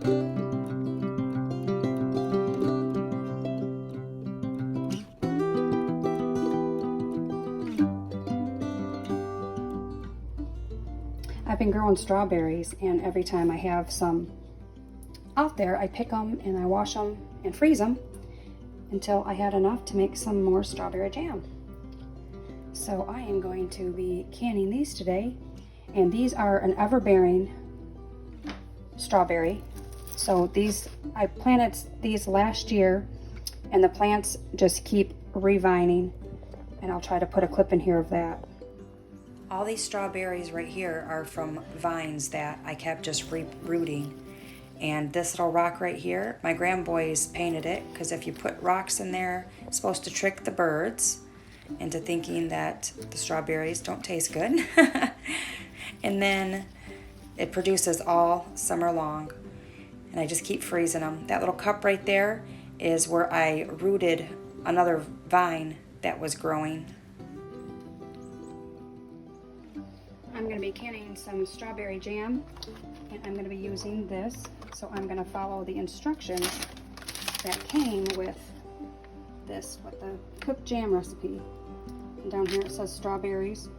I've been growing strawberries, and every time I have some out there, I pick them and I wash them and freeze them until I had enough to make some more strawberry jam. So I am going to be canning these today, and these are an Everbearing strawberry. So these, I planted these last year, and the plants just keep revining, and I'll try to put a clip in here of that. All these strawberries right here are from vines that I kept just rooting. And this little rock right here, my grandboys painted it, because if you put rocks in there, it's supposed to trick the birds into thinking that the strawberries don't taste good. And then it produces all summer long. And I just keep freezing them. That little cup right there is where I rooted another vine that was growing. I'm going to be canning some strawberry jam, and I'm going to be using this. So I'm going to follow the instructions that came with this, with the cooked jam recipe. And down here it says strawberries,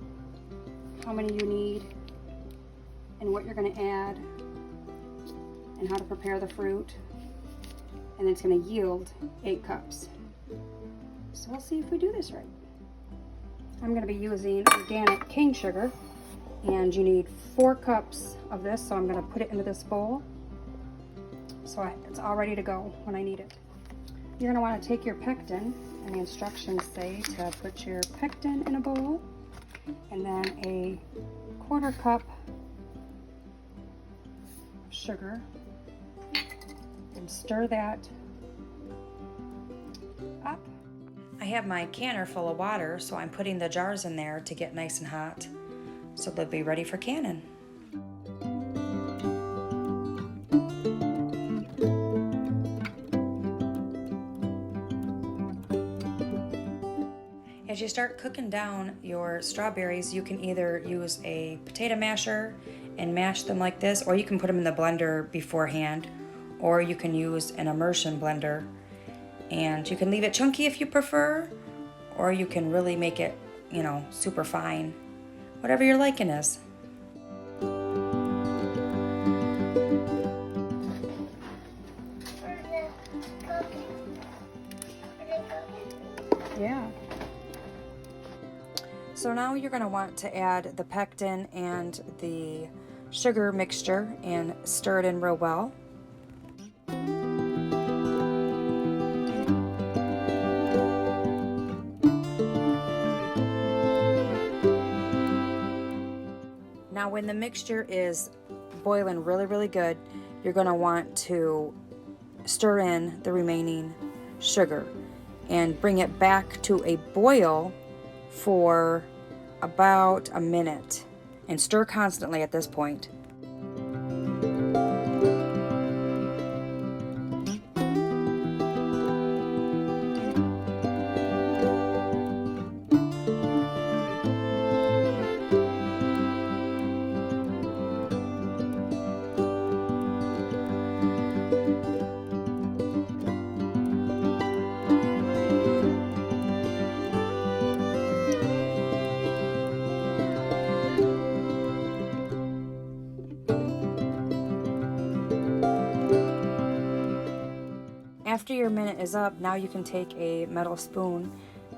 how many you need, and what you're going to add, and how to prepare the fruit. And it's going to yield 8 cups. So we'll see if we do this right. I'm going to be using organic cane sugar. And you need 4 cups of this, so I'm going to put it into this bowl. So it's all ready to go when I need it. You're going to want to take your pectin, and the instructions say to put your pectin in a bowl, and then a 1/4 cup of sugar, and stir that up. I have my canner full of water, so I'm putting the jars in there to get nice and hot, so they'll be ready for canning. As you start cooking down your strawberries, you can either use a potato masher and mash them like this, or you can put them in the blender beforehand, or you can use an immersion blender. And you can leave it chunky if you prefer, or you can really make it, you know, super fine. Whatever your liking is. Yeah. So now you're going to want to add the pectin and the sugar mixture and stir it in real well. Now when the mixture is boiling really, really good, you're going to want to stir in the remaining sugar and bring it back to a boil for about a minute, and stir constantly at this point. After your minute is up, now you can take a metal spoon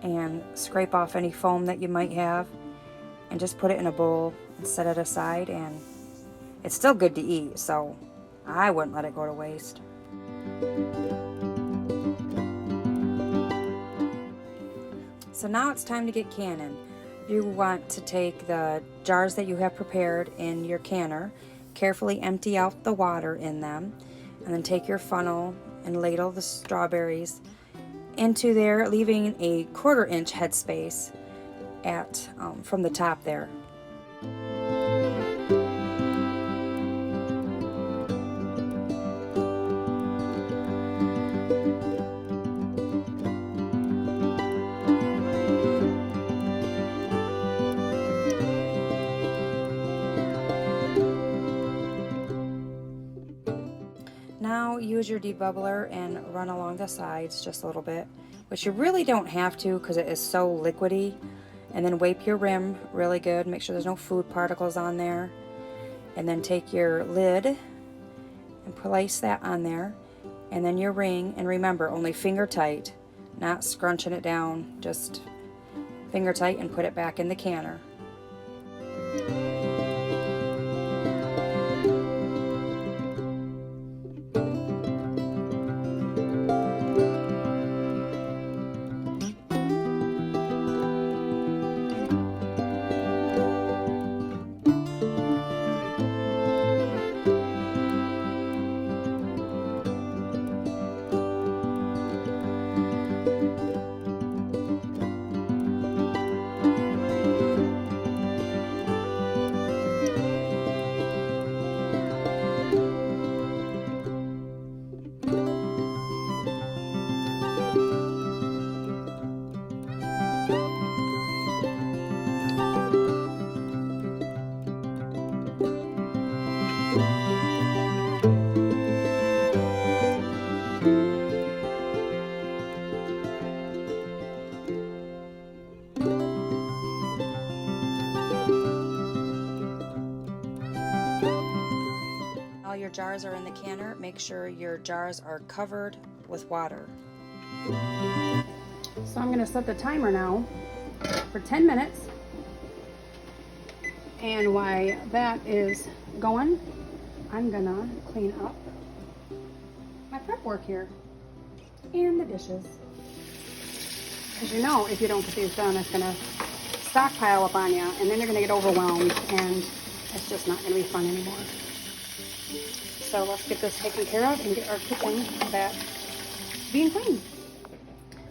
and scrape off any foam that you might have, and just put it in a bowl and set it aside, and it's still good to eat, so I wouldn't let it go to waste. So now it's time to get canning. You want to take the jars that you have prepared in your canner, carefully empty out the water in them, and then take your funnel and ladle the strawberries into there, leaving a 1/4 inch headspace at from the top there. Now use your debubbler and run along the sides just a little bit, which you really don't have to because it is so liquidy. And then wipe your rim really good, make sure there's no food particles on there. And then take your lid and place that on there. And then your ring, and remember, only finger tight, not scrunching it down, just finger tight, and put it back in the canner. All your jars are in the canner. Make sure your jars are covered with water. So I'm going to set the timer now for 10 minutes. And while that is going, I'm going to clean up my prep work here and the dishes. Because you know, if you don't get these done, it's going to stockpile up on you, and then you're going to get overwhelmed, and it's just not going to be fun anymore. So let's get this taken care of and get our kitchen back being clean.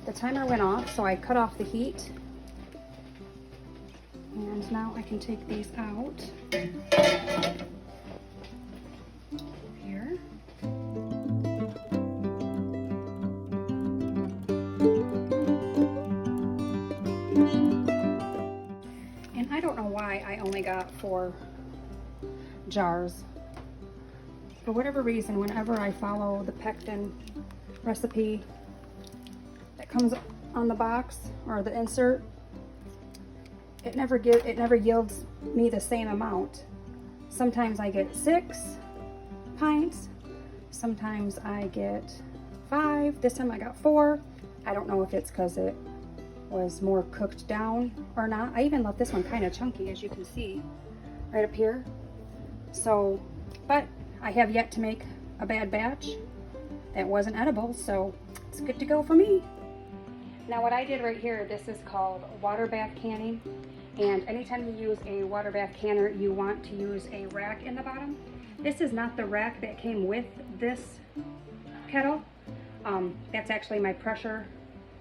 The timer went off, so I cut off the heat. And now I can take these out. Here. And I don't know why I only got 4 jars. For whatever reason, whenever I follow the pectin recipe that comes on the box or the insert, it never yields me the same amount. Sometimes I get 6 pints, sometimes I get 5. This time I got 4. I don't know if it's because it was more cooked down or not. I even left this one kind of chunky, as you can see right up here. So, but I have yet to make a bad batch that wasn't edible, so it's good to go for me. Now what I did right here, this is called water bath canning, and anytime you use a water bath canner, you want to use a rack in the bottom. This is not the rack that came with this kettle. That's actually my pressure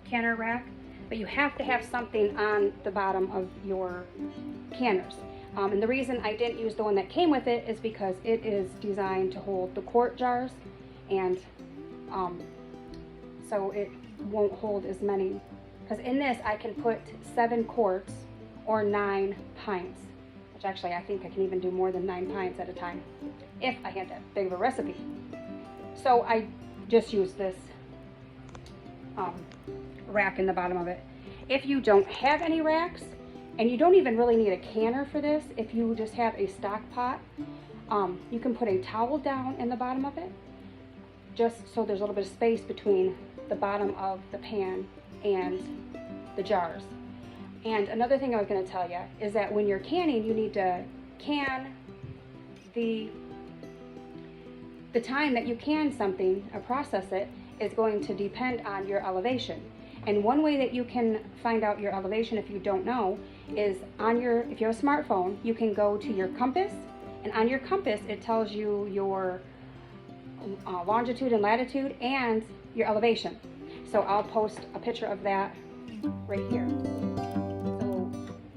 canner rack, but you have to have something on the bottom of your canners. And the reason I didn't use the one that came with it is because it is designed to hold the quart jars, and so it won't hold as many. Because in this I can put 7 quarts or 9 pints, which actually I think I can even do more than 9 pints at a time if I had that big of a recipe. So I just use this rack in the bottom of it. If you don't have any racks, and you don't even really need a canner for this, if you just have a stock pot, you can put a towel down in the bottom of it, just so there's a little bit of space between the bottom of the pan and the jars. And another thing I was going to tell you is that when you're canning, you need to can the time that you can something or process it is going to depend on your elevation. And one way that you can find out your elevation, if you don't know, is if you have a smartphone, you can go to your compass, and on your compass it tells you your longitude and latitude and your elevation. So I'll post a picture of that right here. So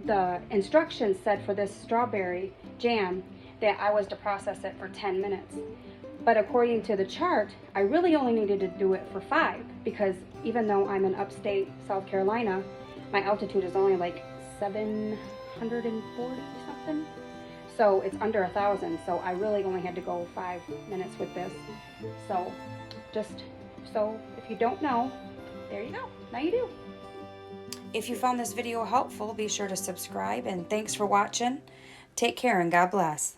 the instructions said for this strawberry jam that I was to process it for 10 minutes. But according to the chart, I really only needed to do it for 5, because even though I'm in upstate South Carolina, my altitude is only like 740 something. So it's under 1,000. So I really only had to go 5 minutes with this. So if you don't know, there you go. Now you do. If you found this video helpful, be sure to subscribe, and thanks for watching. Take care and God bless.